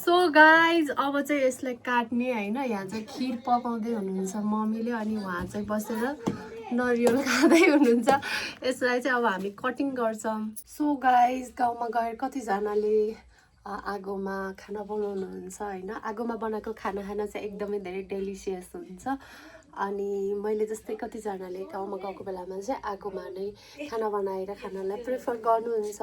so guys अब चाहिँ यसलाई काट्ने हैन यहाँ चाहिँ खिर पकाउँदै हुनुहुन्छ मम्मीले अनि उहाँ चाहिँ बसेर नरिवल खाँदै हुनुहुन्छ यसलाई चाहिँ अब हामी कटिङ गर्छौं सो गाइज गाउँमा गएर कतिजनाले आगोमा खाना बनाउनुहुन्छ हैन आगोमा बनाएको खाना खान चाहिँ एकदमै धेरै डेलिसियस हुन्छ अनि मैले जस्तै कतिजनाले गाउँमा गएको बेलामा चाहिँ आगोमा नै खाना बनाएर खानालाई प्रिफर गर्नुहुन्छ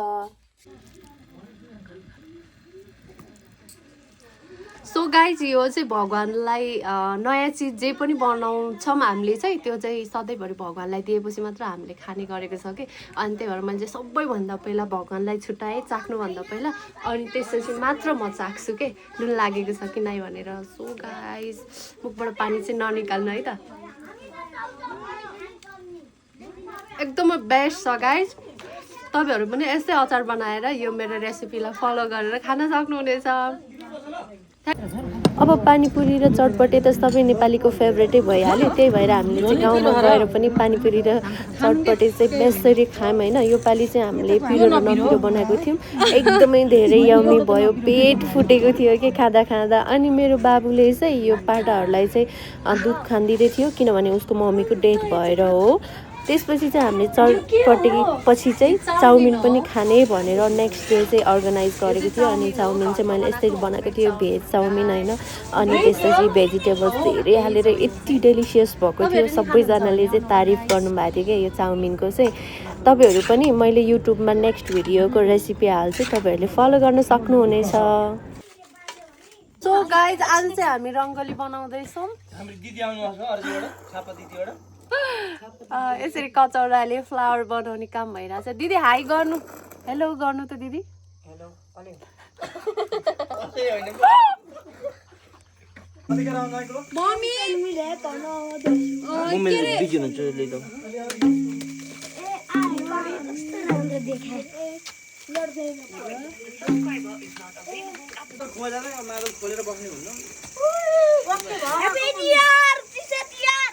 सो गाइज यो चाहिँ भगवानलाई नयाँ चिज जे पनि बनाउँछौँ हामीले चाहिँ त्यो चाहिँ सधैँभरि भगवानलाई दिएपछि मात्र हामीले खाने गरेको छ कि अनि त्यही भएर मैले चाहिँ सबैभन्दा पहिला भगवानलाई छुट्याएँ चाख्नुभन्दा पहिला अनि त्यसपछि मात्र म चाख्छु के नुन लागेको छ कि नै भनेर सो गाइज मुखबाट पानी चाहिँ ननिकाल्नु है त एकदमै बेस्ट छ गाइज तपाईहरु पनि यस्तै अचार बनाएर यो मेरो रेसिपीलाई फलो गरेर खान सक्नुहुनेछ अब पानीपुरी र चटपटे त सबै नेपालीको फेभरेटै भइहाल्यो त्यही भएर हामीले चाहिँ गाउँमा गएर पनि पानीपुरी र चटपटे चाहिँ बेसरी खायौँ हैन यो पाली चाहिँ हामीले पिरो र नपिरो बनाएको थियौँ एकदमै धेरै यम्मी भयो पेट फुटेको थियो के खाँदा खाँदा अनि मेरो बाबुले चाहिँ यो पाटाहरूलाई चाहिँ दुध खान्दिदै थियो किनभने उसको मम्मीको डेथ भएर हो त्यसपछि चाहिँ हामीले चटपटे पछि चाहिँ चाउमिन पनि खाने भनेर नेक्स्ट डे चाहिँ अर्गनाइज गरेको थियो अनि चाउमिन चाहिँ मैले यस्तै बनाएको थियो भेज चाउमिन हैन अनि त्यसपछि भेजिटेबल्स धेरै हालेर यति डेलिसियस भएको थियो सबैजनाले चाहिँ तारिफ गर्नुभएको थियो के यो चाउमिनको चाहिँ तपाईहरु पनि मैले युट्युबमा नेक्स्ट भिडियोको रेसिपी हाल्छु तपाईहरुले फलो गर्न सक्नुहुनेछ सो गाइज आज चाहिँ हामी रंगोली बनाउँदै छौं हाम्रो दिदी आउनु भएको छ अर्कोबाट छापा दिदीबाट यसरी कचौराले फ्लावर बनाउने काम भइरहेछ दिदी हाई गर्नु हेलो गर्नु त दिदी हेलो अनि मम्मी मिले तन मम्मी बिजी हुनुहुन्छ ले त राम्रो देखाए लड्दै खोलेर मादल खोलेर बस्ने हुन्न बस्ने भयो हेपी यार टी-शर्ट यार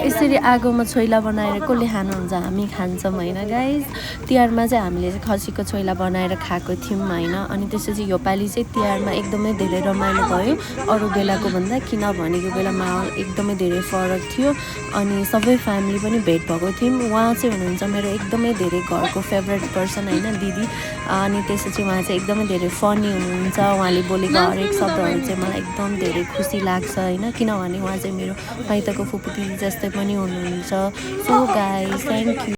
यसरी आगोमा छोइला बनाएर कसले खानुहुन्छ हामी खान्छौँ हैन गाइज तिहारमा चाहिँ हामीले चाहिँ खसीको छोइला बनाएर खाएको थियौँ हैन अनि त्यसपछि यो पाली चाहिँ तिहारमा एकदमै धेरै रमाइलो भयो अरु बेलाको भन्दा किनभने यो बेलामा एकदमै धेरै फरक थियो अनि सबै फ्यामिली पनि भेट भएको थियौँ उहाँ चाहिँ हुनुहुन्छ मेरो एकदमै धेरै घरको फेभरेट पर्सन हैन दिदी अनि त्यसपछि उहाँ चाहिँ एकदमै धेरै फनी हुनुहुन्छ उहाँले बोलेको हरेक शब्दहरु चाहिँ मलाई एकदम धेरै खुसी लाग्छ हैन किनभने उहाँ चाहिँ मेरो माइतको फुपू दिदी जस्तै पनि हुनुहुन्छ सो गाइस थ्यांक यू